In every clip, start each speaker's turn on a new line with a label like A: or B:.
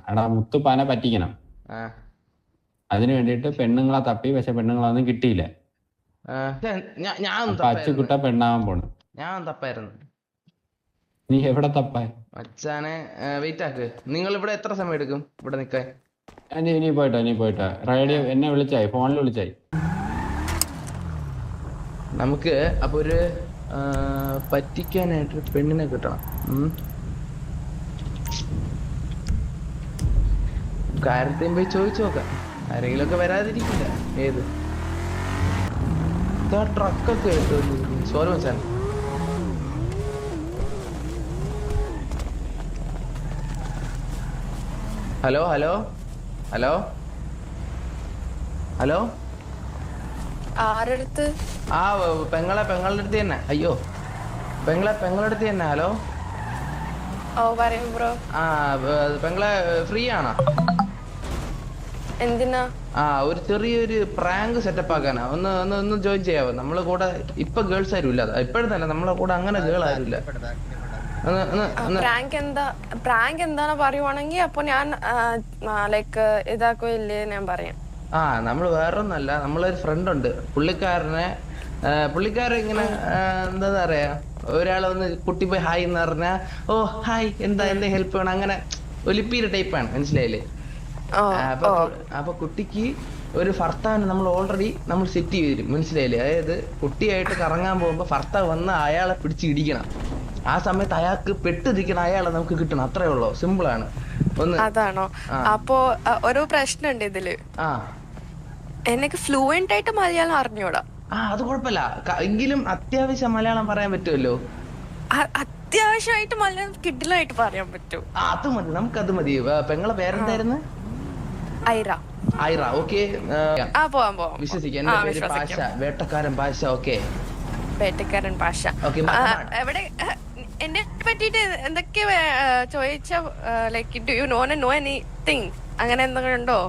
A: എടാ മുത്തുപ്പാനെ പറ്റിക്കണം. അതിനു വേണ്ടിട്ട് പെണ്ണുങ്ങളെ തപ്പി, പക്ഷെ പെണ്ണുങ്ങളൊന്നും കിട്ടിയില്ല. അച്ചുകുട്ട പെണ്ണാവാൻ പോണ്.
B: ഞാൻ തപ്പായിരുന്നു.
A: നീ എവിടെ തപ്പാൻ?
B: അച്ഛനെ വെയിറ്റ് ആക്ക്. നിങ്ങൾ ഇവിടെ എത്ര സമയം എടുക്കും ഇവിടെ നിക്കാൻ?
A: നീ പോയിട്ടോ. റേഡിയോ എന്നെ വിളിച്ചായി, ഫോണിൽ വിളിച്ചായി.
B: നമുക്ക് അപ്പൊ ഒരു പറ്റിക്കാനായിട്ട് പെണ്ണിനെ കിട്ടണം. കാര്യത്തെയും പോയി ചോദിച്ചു നോക്കാം. ആരെങ്കിലും ഒക്കെ വരാതിരിക്കില്ല. ഏത് ട്രക്കൊക്കെ സോറി മച്ചാൻ. ഹലോ ഹലോ ഹലോ ഹലോ
C: ആരടുത്ത്?
B: ആ പെങ്ങളുടെ അടുത്ത് തന്നെ. അയ്യോ പെങ്ങളുടെ അടുത്ത് തന്നെ. Hello
C: bro.
B: ആ പെങ്ങളെ ഫ്രീ ആണോ?
C: എന്തിനാ?
B: ഒരു ചെറിയൊരു പ്രാങ്ക് സെറ്റപ്പ് ആക്കാനാ. ഒന്ന് ജോയിൻ ചെയ്യാവോ? നമ്മളെ കൂടെ ഇപ്പൊ ഗേൾസ് ആരും ഇല്ല. ഇപ്പോഴത്തല്ല നമ്മളെ കൂടെ അങ്ങനെ ഗേൾ ആരും ഇല്ല.
C: പ്രാങ്ക് എന്താന്ന് പറയുവാണെങ്കിൽ അപ്പൊ ഞാൻ ലൈക്ക് ഇതാക്കില്ലേ ഞാൻ പറയാം.
B: നമ്മള് വേറൊന്നല്ല, നമ്മളൊരു ഫ്രണ്ട് ഉണ്ട്. പുള്ളിക്കാരൻ ഇങ്ങനെ എന്താ പറയാ, ഒരാളെ ഒന്ന് കുട്ടി പോയി ഹായ് എന്ന് പറഞ്ഞാ ഓ ഹായ് എന്താ ഹെൽപ്പ് വേണം, അങ്ങനെ ഒലിപ്പീര ടൈപ്പാണ്. മനസ്സിലായില്ലേ? അപ്പൊ കുട്ടിക്ക് ഒരു ഭർത്താവിനെ നമ്മൾ ഓൾറെഡി സെറ്റ് ചെയ്ത് തരും. മനസ്സിലായില്ലേ? അതായത് കുട്ടിയായിട്ട് കറങ്ങാൻ പോകുമ്പോ ഭർത്താവ് വന്ന് അയാളെ പിടിച്ച് ഇടിക്കണം. ആ സമയത്ത് അയാൾക്ക് പെട്ടിരിക്കണം, അയാളെ നമുക്ക് കിട്ടണം. അത്രേ ഉള്ളൂ, സിമ്പിൾ ആണ്.
C: അതാണോ? അപ്പൊ ഒരു പ്രശ്നമുണ്ട് ഇതില്. എനിക്ക് ഫ്ലുവന്റ് ആയിട്ട് മലയാളം അറിഞ്ഞൂടാ.
B: അത് കുഴപ്പമില്ല, എങ്കിലും അത്യാവശ്യം മലയാളം പറയാൻ പറ്റുമല്ലോ.
C: അത്യാവശ്യമായിട്ട് മലയാളം കിഡിലായിട്ട് പറയാൻ പറ്റും.
B: അത് മതി, നമുക്കത് മതി. പെങ്ങളെ പേരെന്തായിരുന്നു?
C: ഐറ.
B: ഓക്കെ, വിശ്വസിക്കാം. എന്റെ പേര് പാഷ, വേട്ടക്കാരൻ പാഷ. ഓക്കെ,
C: വേട്ടക്കാരൻ പാഷ. എവിടെ എന്നെ പറ്റിട്ട് എന്തൊക്കെ ചോദിച്ച, like do you know anything അങ്ങനെ എന്തെങ്കിലും ഉണ്ടോ?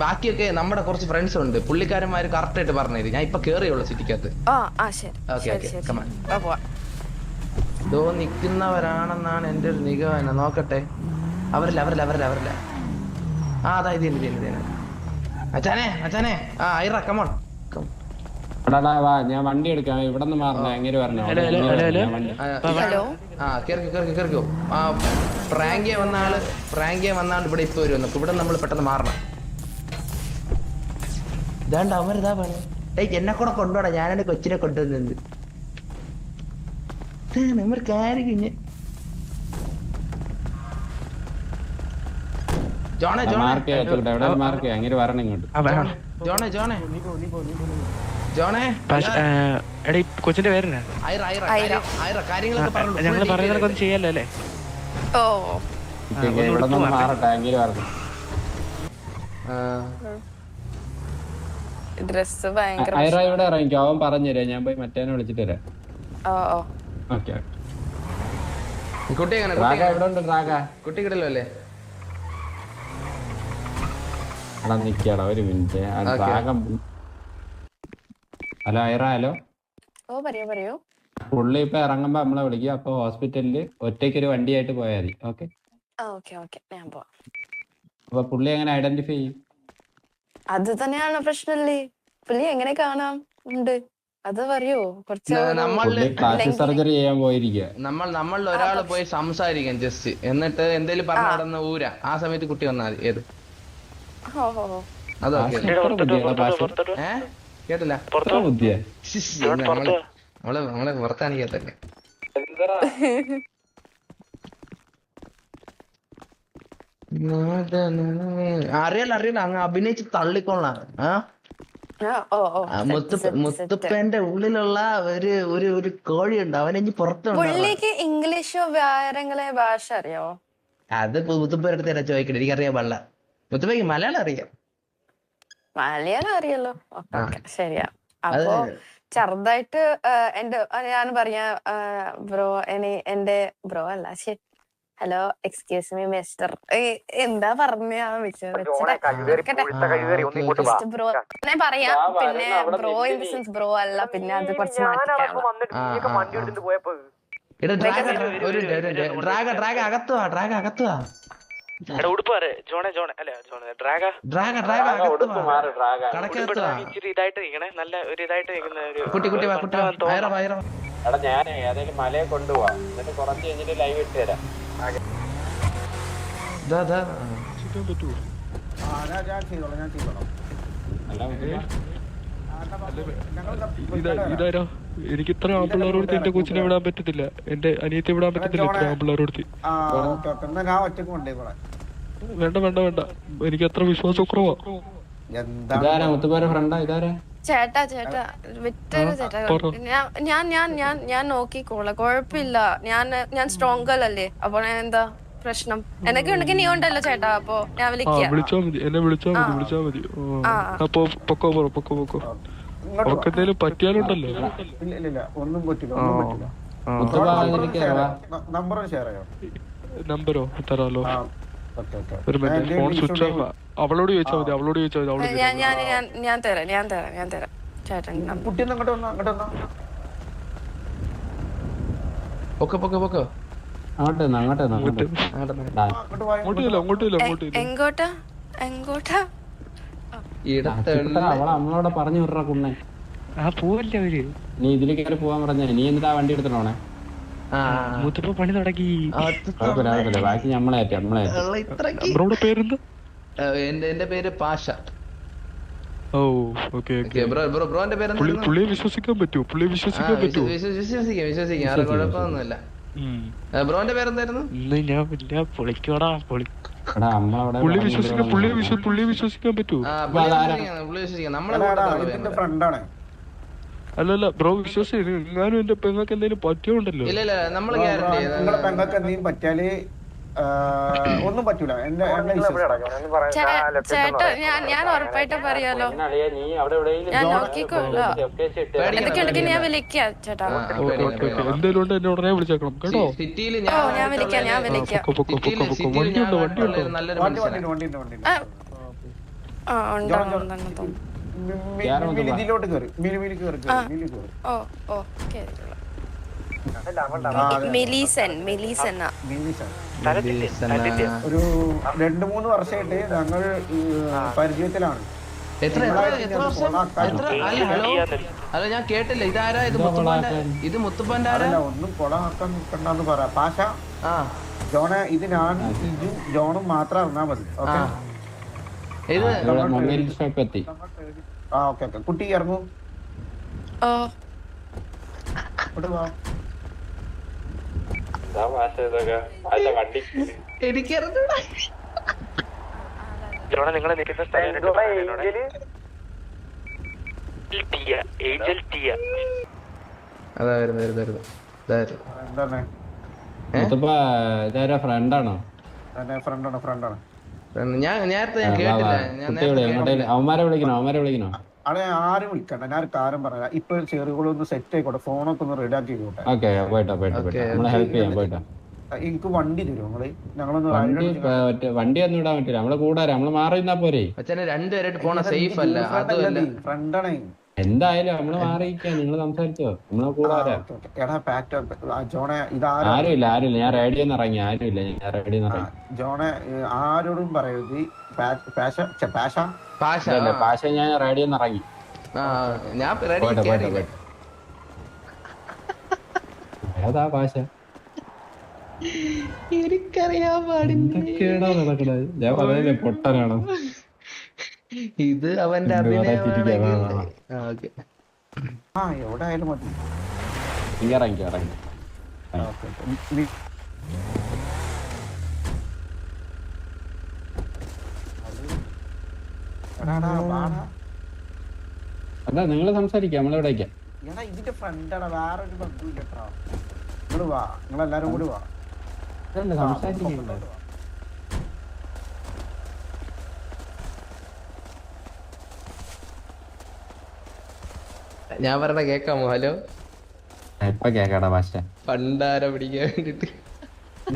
B: ബാക്കിയൊക്കെ നമ്മുടെ കുറച്ച് ഫ്രണ്ട്സ് ഉണ്ട്, പുള്ളിക്കാരന്മാര് കറക്റ്റ് ആയിട്ട് പറഞ്ഞുതരും. ഞാൻ ഇപ്പൊ കേറിയുള്ളൂ സിറ്റിക്കകത്ത്. ഇതോ നിക്കുന്നവരാണെന്നാണ് എന്റെ ഒരു നിഗമനം. നോക്കട്ടെ. അവരല്ല. അതാ ഇത് അച്ഛനെ. ഐറ കമോൺ.
A: ഞാൻ വണ്ടി എടുക്കാം. ഇവിടെ നിന്ന് മാറണേ, എങ്ങനെ പറഞ്ഞു?
B: കേറിക്കോ. പ്രാങ്കിയ വന്നാണ് ഇവിടെ ഇപ്പൊ വരും. ഇവിടെ നമ്മൾ പെട്ടെന്ന് മാറണം. ഇതാണ്ട് അവരിതാ പറഞ്ഞു, എന്നെ കൂടെ കൊണ്ടുപോടാ, ഞാനാണ് കൊച്ചിനെ കൊണ്ടുവന്നത്. നമ്മൾ കാര്യം കുഞ്ഞ് ജോണേ
D: കൊച്ചിന്റെ പേരെന്നാ? ഞങ്ങള് പറയുന്നതൊക്കെ ചെയ്യാലോ അല്ലേ?
C: ഡ്രസ്
A: ഇവിടെ ഇറങ്ങിക്കോ, അവൻ പറഞ്ഞുതരാം. ഞാൻ പോയി മറ്റേനെ വിളിച്ചിട്ട് വരാം.
B: കുട്ടി കിടല്ലോ അല്ലേ?
A: നിക്കടാ ഒരു മിനിറ്റ്. ഹലോ ഐറ. ഹലോ.
C: പറയൂ.
A: പുള്ളി ഇപ്പൊ ഇറങ്ങുമ്പോ നമ്മളെ വിളിക്കുക. അപ്പൊ ഹോസ്പിറ്റലില് ഒറ്റയ്ക്കൊരു വണ്ടിയായിട്ട് പോയാൽ മതി. ഓക്കെ. അപ്പൊ പുള്ളി എങ്ങനെ ഐഡന്റിഫൈ ചെയ്യും?
C: അത് തന്നെയാണ് പ്രശ്നല്ലേ. പുള്ളി എങ്ങനെ കാണാം ഉണ്ട് അത് പറയോ? കുറച്ച്
A: സർജറി ചെയ്യാൻ പോയിരിക്കുക.
B: നമ്മളിൽ ഒരാള് പോയി സംസാരിക്കാം ജസ്റ്റ്, എന്നിട്ട് എന്തേലും പറഞ്ഞു നടന്ന ഊര. ആ സമയത്ത് കുട്ടി വന്നാൽ മതി. ഏത് കേട്ടില്ല? നമ്മളെ പുറത്താണിക്കത്തല്ലേ. അറിയാലോ അങ്ങ് അഭിനയിച്ച് തള്ളിക്കൊള്ളാം. മുത്തുപ്പന്റെ ഉള്ളിലുള്ള ഒരു കോഴിയുണ്ട്, അവനെ പുറത്തുണ്ട്.
C: ഇംഗ്ലീഷോ വേറെ ഭാഷ അറിയോ?
B: അത് മുത്തുപ്പേരുടെ അടുത്ത് ചോദിക്കട്ടെ, എനിക്കറിയാൻ പാടില്ല. മുത്തുപ്പയ്ക്ക് മലയാളം അറിയാം.
C: മലയാളം അറിയല്ലോ. ശരിയാ. അപ്പൊ ചെറുതായിട്ട് ഞാൻ പറയാ ബ്രോ, എന്റെ ബ്രോ അല്ല, ഹലോ എക്സ്ക്യൂസ് മീ മിസ്റ്റർ എന്താ പറഞ്ഞ ബ്രോ ഞാൻ പറയാം. പിന്നെ bro in the sense bro അല്ല, പിന്നെ അത് കുറച്ച് മാറ്റിക്കാം.
B: ഇവിടെ ഡ്രാഗ അകത്തുവാ
A: എടാ ഞാനേ ഏതെങ്കിലും മലയെ കൊണ്ടുപോവാ എന്നിട്ട് കുറച്ച് കഴിഞ്ഞിട്ട് ലൈവ് ഇട്ട് തരാം.
D: ഇതാരോ എനിക്ക് ഇത്ര ആമ്പിള്ളേരോട് എന്റെ കൊച്ചിനെ വിടാൻ പറ്റത്തില്ല, എന്റെ അനിയത്തെ വിടാൻ പറ്റത്തില്ല ഇത്ര ആമ്പിള്ളേരോട്. വേണ്ട വേണ്ട വേണ്ട, എനിക്ക് അത്ര വിശ്വാസക്കുറവാ.
C: ചേട്ടാ വിട്ടേര് ചേട്ടാ, ഞാൻ നോക്കിക്കോളാം, കുഴപ്പമില്ല. ഞാൻ സ്ട്രോങ് അല്ലേ, അപ്പൊ എന്താ പ്രശ്നം? എന്നൊക്കെ ഉണ്ടെങ്കിൽ നീ ഉണ്ടല്ലോ ചേട്ടാ, അപ്പൊ ഞാൻ
D: വിളിച്ചാ മതി, എന്നെ വിളിച്ചാ മതി. അപ്പൊ പൊക്കോ അവക്കെന്തേലും പറ്റിയാലുണ്ടല്ലോ. നമ്പരോ തരാലോ. ഒരു മിനിറ്റ്, ഫോൺ സ്വിച്ച് ഓഫ്. അവളോട് ചോദിച്ചാ മതി.
C: ഞാൻ തരാം ചേട്ടൻ. എങ്ങോട്ടാ?
A: അവളോടെ പറഞ്ഞു വിടറ കുണ്ണെ.
D: പോവല്ലേ അവര്.
A: നീ ഇതിൽ കയറി പോവാൻ പറഞ്ഞ നീ എന്നിട്ടാ വണ്ടി എടുത്തിട്ടോണേ.
D: മുത്തപ്പ പണി തുടങ്ങി.
A: ബാക്കി നമ്മളെ
D: പേരെന്താ?
B: എന്റെ പേര് പാഷ.
D: ഓ ഓക്കെ.
B: ബ്രോന്റെ പേര്
D: പുള്ളിയെ വിശ്വസിക്കാൻ പറ്റൂ?
B: വിശ്വസിക്കാം, ആരും കുഴപ്പമൊന്നുമില്ല. ബ്രോന്റെ പേരെന്തായിരുന്നു?
D: ഞാൻ പൊളിക്കോടാ. പുള്ളിയെ വിശ്വസിക്കാൻ പറ്റൂ? അല്ലല്ല ബ്രോ, വിശ്വസിച്ചു. ഞാനും എന്റെ പെങ്ങൾക്ക് എന്തെങ്കിലും പറ്റിയോണ്ടല്ലോ.
E: ഒന്നും പറ്റൂല.
C: ചേട്ടാ ഞാൻ ഉറപ്പായിട്ട് പറയാലോ, ഞാൻ നോക്കിക്കോളൂ. എന്തൊക്കെ ഉണ്ടെങ്കിൽ ഞാൻ വിളിക്കാം ചേട്ടാ.
D: എന്തേലും ഉണ്ട് എന്നെ ഉടനെ വിളിച്ചേക്കണം കേട്ടോ.
C: ഞാൻ വിളിക്കാം.
E: ഇതിലോട്ട് കയറി ഒരു 2-3 വർഷമായിട്ട് ഞങ്ങൾ പരിചയത്തിലാണ്.
B: അല്ല ഞാൻ കേട്ടില്ല. ഇതാരാ? ഇത് മുത്തുപ്പന്റെ ആരാ?
E: ഒന്നും കൊളാക്കാൻ നിൽക്കണ്ടെന്ന് പറ പാഷ. ജോണ, ഇത് ഞാൻ ജോണും മാത്രം അറിഞ്ഞാ മതി. ഓക്കെ. കുട്ടി ഇറങ്ങൂ.
A: ഫ്രണ്ടാണോ?
B: ഞാൻ നേരത്തെ കേട്ടില്ല.
A: അവന്മാരെ വിളിക്കണോ?
E: അവിടെ ആരും വിളിക്കണ്ട, ഞാൻ കാര്യം പറയാം. ഇപ്പൊ ചെറുകളൊന്ന് സെറ്റ് ആയിക്കോട്ടെ, ഫോണൊക്കെ ഒന്ന് റെഡി ആക്കി
A: പോയിട്ടോ.
E: എനിക്ക് വണ്ടി തരും നിങ്ങള്? ഞങ്ങളൊന്ന്
A: വണ്ടി ഒന്നും ഇടാൻ പറ്റില്ല, നമ്മള് കൂടാരം, നമ്മള് മാറി നിന്നാ പോരെ.
B: രണ്ടുപേരായിട്ട് പോണ സേഫ് അല്ല.
E: ഫ്രണ്ടാണ്.
A: എന്തായാലും നമ്മള് മാറിയിരിക്കാ, നിങ്ങള് സംസാരിച്ചോ, നമ്മളെ കൂടാരം. ആരുമില്ല, ഞാൻ റേഡിയോന്ന് ഇറങ്ങി. ആരുമില്ല, ഞാൻ റേഡിയോന്ന് ഇറങ്ങി.
E: ജോണെ ആരോടും പറയരുത്.
A: പാഷ ഞാൻ റേഡിയോന്ന് ഇറങ്ങി. ഏതാ പാഷ?
B: എനിക്കറിയാൻ പാടില്ല.
A: ഞാൻ പറഞ്ഞില്ലേ പൊട്ടനാണോ?
B: ഇത് അവന്റെ
E: എവിടെ ആയാലും മതി.
A: ഇറങ്ങി. അതാ നിങ്ങള് സംസാരിക്കാം, നമ്മളെവിടേക്കാം.
E: ഇതിന്റെ ഫ്രണ്ടാണ്, വേറൊരു ബന്ധുല്ല. നിങ്ങള് വാ, നിങ്ങളെല്ലാരും കൂടി വാ.
A: സംസാരിക്കണ്ടോ?
B: ഞാൻ പറഞ്ഞ കേക്കാമോ? ഹലോ,
A: ഇപ്പൊ കേക്കാടാ ഭാഷ.
B: പണ്ടാര പിടിക്കാൻ വേണ്ടിട്ട്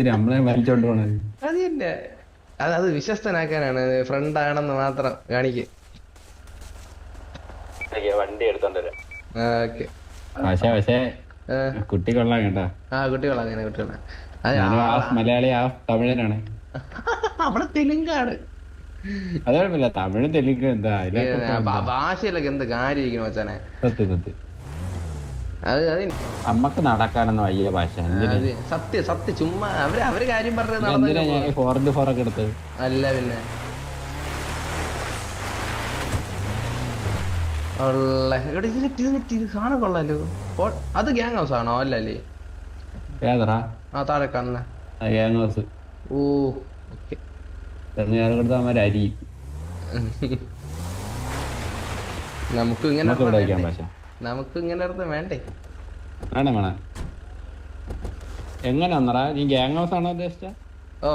A: നമ്മളെ വലിച്ചോണ്ട് പോണത്
B: അത് തന്നെ. അത് വിശ്വസ്തനാക്കാനാണ്, ഫ്രണ്ട് ആണെന്ന് മാത്രം കാണിക്ക്.
A: വണ്ടി എടുത്തോണ്ട്
B: ഓക്കെ.
A: പക്ഷേ കുട്ടി കൊള്ളാം കേട്ടാ.
B: ആ കുട്ടികളാ അങ്ങനെ കുട്ടികളാ.
A: ഞാനും മലയാളി തമിഴനാണ്.
B: അവിടെ തെലുങ്കാണ്.
A: അത് കുഴപ്പമില്ല, തമിഴ് തെലുങ്ക് എന്താ
B: ഭാഷയിലൊക്കെ എന്ത് കാര്യം മച്ചാനെ.
A: സത്യം സത്യം.
B: അത്
A: നമ്മക്ക് നടക്കാനൊന്നും വയ്യ ഭാഷ.
B: സത്യം സത്യം. ചുമ്മാ അവര് കാര്യം പറഞ്ഞത്
A: ഞാൻ 4x4 ഒക്കെ എടുത്തത്
B: അല്ല പിന്നെ സാധനം കൊള്ളാലോ. അത് ഗ്യാങ് ഹൗസ് ആണോ? അല്ലല്ലേ
A: ഏതറാ?
B: ആ താഴെ കാണുന്ന
A: ഗ്യാങ് ഹൗസ്.
B: ഓ
A: കൊടുത്ത അരി
B: നമുക്ക് ഇങ്ങനെ
A: ഭാഷ
B: നമുക്ക് ഇങ്ങനെ വേണ്ടേ?
A: വേണം വേണം. എങ്ങനെ വന്നറാ? നീ ഗ്യാങ് ഹൗസ് ആണോ ഉദ്ദേശിച്ച?
B: ഓ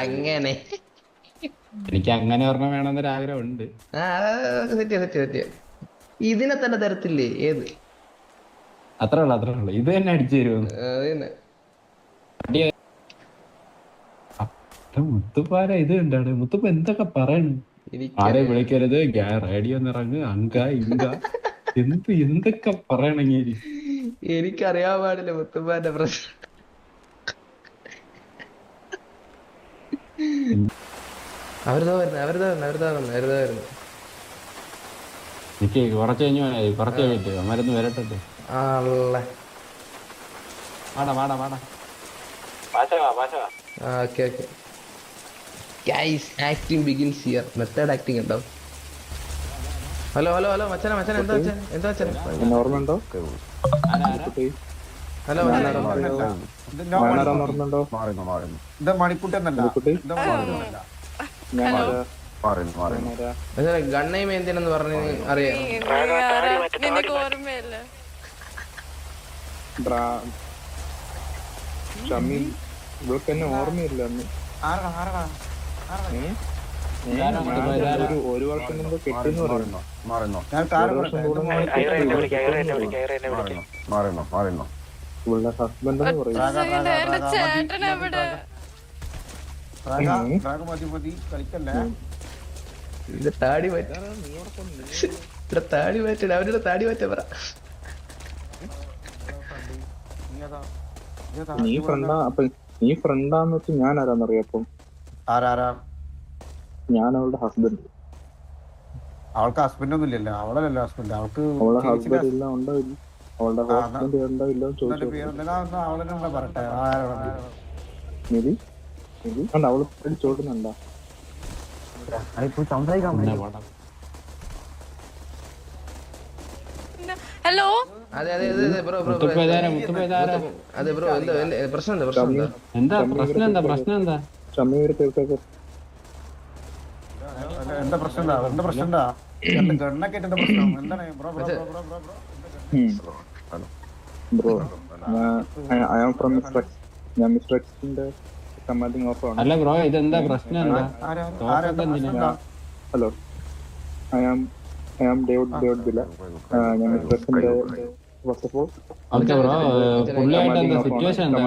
A: അങ്ങനെ എനിക്ക് അങ്ങനെ ഒരെണ്ണം വേണമെന്നൊരു ആഗ്രഹം ഉണ്ട്.
B: ഇതിനെ തന്നെ തരത്തില്ലേ? ഏത്?
A: അത്രേ ഉള്ളു. ഇത് തന്നെ അടിച്ചു തരുമോ? മുത്തുപ്പാര ഇത് കണ്ടാണ്. മുത്തുപ്പ എന്തൊക്കെ പറയണു? ആരെ വിളിക്കരുത്, റേഡിയോ നിറങ്ങ്, അങ്ക ഇങ്ക എന്തൊക്കെ പറയണെങ്കിൽ.
B: എനിക്കറിയാൻ പാടില്ല മുത്തുപ്പാന്റെ പ്രശ്നം. അവരുതാ വരുന്നു.
A: എനിക്ക് കുറച്ച് കഴിഞ്ഞിട്ട് മരുന്ന് വരട്ടെ.
B: ഹലോ മച്ചാനെ എന്താ
E: ഓർമ്മയുണ്ടോ?
B: ഹലോ ഗണ്ണയും എന്തിനെന്ന് പറഞ്ഞ് അറിയാം.
C: ഓർമ്മയില്ല.
E: ഓർമ്മയില്ല. ഒരു വർഷം മുമ്പ് കെട്ടിന്ന് പറയുന്നു. ഹസ്ബൻഡ്
B: താടി മാറ്റ അവരുടെ താടി മാറ്റ പറ.
E: നീ ഫ്രണ്ടാന്ന് വെച്ച് ഞാൻ ആരാന്നറിയാം? ഞാൻ അവളുടെ ഹസ്ബൻഡ്.
F: അവൾക്ക് ഹസ്ബൻഡ് ഒന്നും ഇല്ലല്ലോ. അവളല്ലോ ഹസ്ബൻഡ്. അവൾക്ക്
E: ഹസ്ബൻഡ് ഇല്ല. ഉണ്ടാവില്ല. അവളുടെ ഹസ്ബൻഡ് ഉണ്ടാവില്ല.
F: അവളെന്താ പറട്ടെ?
E: അവള് ചോദിക്കുന്നുണ്ടോ?
C: ഹലോ.
B: അതെ ബ്രോ പ്രശ്നം
A: എന്താ പ്രശ്നം എന്താ?
F: എന്താ പ്രശ്നം? ഗണ്ണൊക്കെ എന്താ പ്രശ്നം? എന്താണ്
E: ബ്രോ? ഞാൻ മിസ്റ്റർ എക്സിന്റെ കമാൻഡിംഗ് ഓഫീസറാണ്.
A: അല്ല ബ്രോ, ഇതെന്താ പ്രശ്നം എന്താ?
E: Hello, I am David Billa. ഞാൻ മിസ്റ്റർ എക്സിന്റെ first of all
A: okay bro, പുള്ളിയായിട്ട് എന്താ സിറ്റുവേഷൻ എന്താ?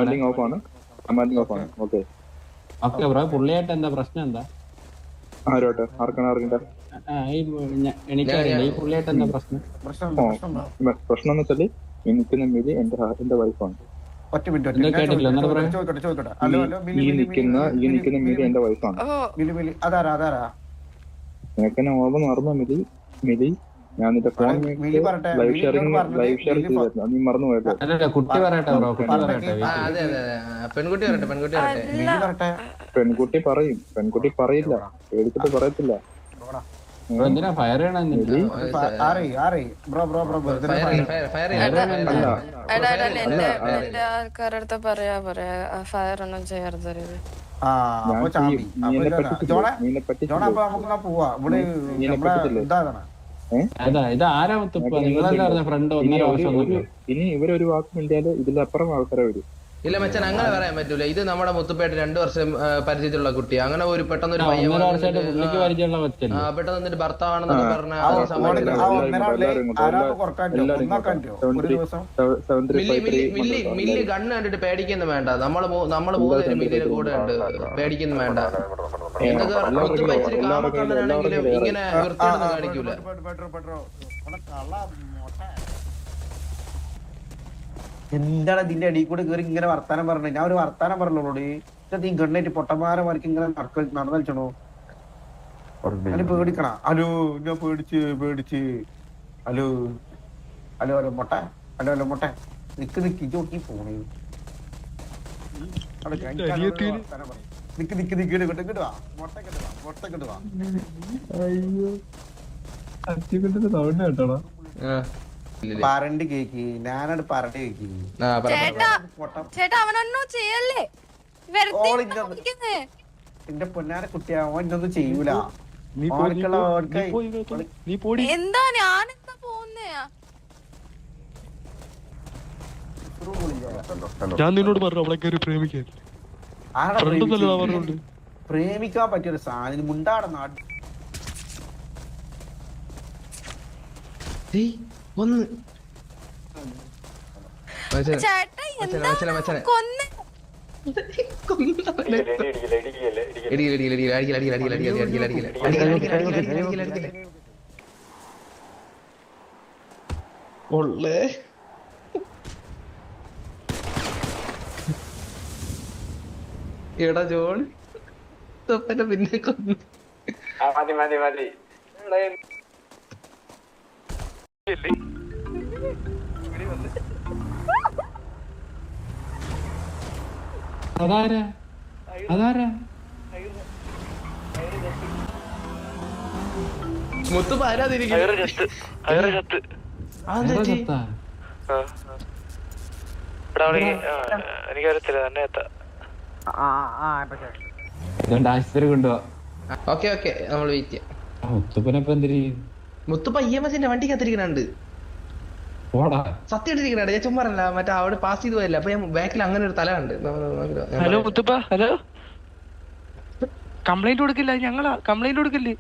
E: കമാൻഡിംഗ് ഓഫാണ്. ഓക്കേ
A: ബ്രോ, പുള്ളിയായിട്ട് എന്താ പ്രശ്നം എന്താ?
E: ആർക്കാണ് അറിയണ്ട?
A: എനിക്കറിയില്ല. ഈ പുള്ളിയായിട്ട് എന്താ പ്രശ്നം?
E: പ്രശ്നം എന്ന് വെച്ചാല് ഈ നിൽക്കുന്ന മിലി എന്റെ വൈഫാണ്. ഈ നിൽക്കുന്ന മിലി എന്റെ വൈഫാണ്. നിനക്ക് എന്നെ ഓർമ്മ മറന്നോ? മിലി ഞാൻ നിന്റെ ഫോൺ ലൈവ് ഷെയറിംഗ് ചെയ്തായിരുന്നു. നീ മറന്നു പോയല്ലോ. പെൺകുട്ടി പറയും. പെൺകുട്ടി പറയില്ല. പേടിച്ചിട്ട് പറയത്തില്ല.
A: എന്തിനാ ഫയർ
C: ആൾക്കാരടുത്ത് പറയാ ഫയർ ഒന്നും ചെയ്യരുത്.
E: ഇനി ഇവരൊരു വാക്ക് മിണ്ടിയാല് ഇതിലപ്പുറം ആൾക്കാരെ വരും.
B: ഇല്ല മച്ചാൻ, അങ്ങനെ പറയാൻ പറ്റൂല. ഇത് നമ്മുടെ മുത്തുപ്പേട്ട് 2 വർഷം പരിചയത്തിലുള്ള കുട്ടി. അങ്ങനെ ഒരു പെട്ടെന്ന് ഒരു പയ്യൻ പെട്ടെന്ന് ഭർത്താവാണെന്നൊക്കെ പറഞ്ഞ മില്ലി ഗണ്ണ് കണ്ടിട്ട് പേടിക്കുന്നു വേണ്ട. നമ്മള് 3 മില്ലിയുടെ കൂടെ ഉണ്ട്. പേടിക്കുന്നു വേണ്ട. എന്തൊക്കെ മുത്തുപ്പ ഇച്ചിരി കാമക്കണ്ണനാണെങ്കിലും ഇങ്ങനെ വൃത്തിയൊന്നും കാണിക്കൂല.
F: എന്താണ് ഇതിന്റെ അടിയിൽ കൂടെ കയറി ഇങ്ങനെ വർത്താനം പറഞ്ഞത്? ഞാൻ ഒരു വർത്താനം പറഞ്ഞോളൂടി. നീ ഗണ്ണേറ്റ് പൊട്ടന്മാരമാർക്ക് ഇങ്ങനെ നടന്നു കളിച്ചണോ? അതിന് പേടിക്കണ? ഹലോ, ഞാൻ പേടിച്ച് ഹലോ ഹലോ ഹലോ മൊട്ട, ഹലോ ഹലോ മൊട്ട, നിക്ക് ഇജോട്ടി പോണേ. പറണ്ട് കേക്ക്, ഞാനത് പറണ്ട് കേക്ക്.
C: ചേട്ടാ അവനൊന്നും ചെയ്യല്ലേ, വെറുതെ
F: എന്റെ പൊന്നാര കുട്ടിയാവോ എന്നൊന്നും ചെയ്യൂല.
C: എന്താ ഞാനെന്താ പോകുന്നേ?
D: ഞാൻ നിന്നോട് പറഞ്ഞു അവളെ കയറി പ്രേമിക്കാൻ.
F: പ്രേമിക്കാൻ പറ്റിയൊരു സാധനം മുണ്ടാടെ നാട്
C: ചേട്ടാ എന്താ കൊന്നേ?
B: എടാ ജോൺ പിന്നെ കൊന്നു.
A: അതാരാ
B: മുത്ത് പാരാതിരിക്കും.
D: എനിക്കറിയത്തില്ല, തന്നെ എത്താം.
A: ആശുപത്രി കൊണ്ടുപോവാ.
B: ഓക്കെ നമ്മൾ വെയിറ്റ് ചെയ്യാം.
A: മുത്തുപ്പനപ്പൊ എന്തിരി?
B: മുത്തുപ്പ EMSന്റെ വണ്ടി കത്തിരിക്കണുണ്ട്. സത്യം ഇട്ടിരിക്കണ ഞാൻ ചുമ്മാറല്ല, മറ്റേ അവിടെ പാസ് ചെയ്തു പോയല്ല. അപ്പൊ ഞാൻ ബാക്കിൽ അങ്ങനെ ഒരു തല ഉണ്ട്.
D: Hello മുത്തുപ്പ, hello. കംപ്ലൈന്റ് കൊടുക്കില്ല, ഞങ്ങളാ കംപ്ലൈന്റ് കൊടുക്കില്ലേ?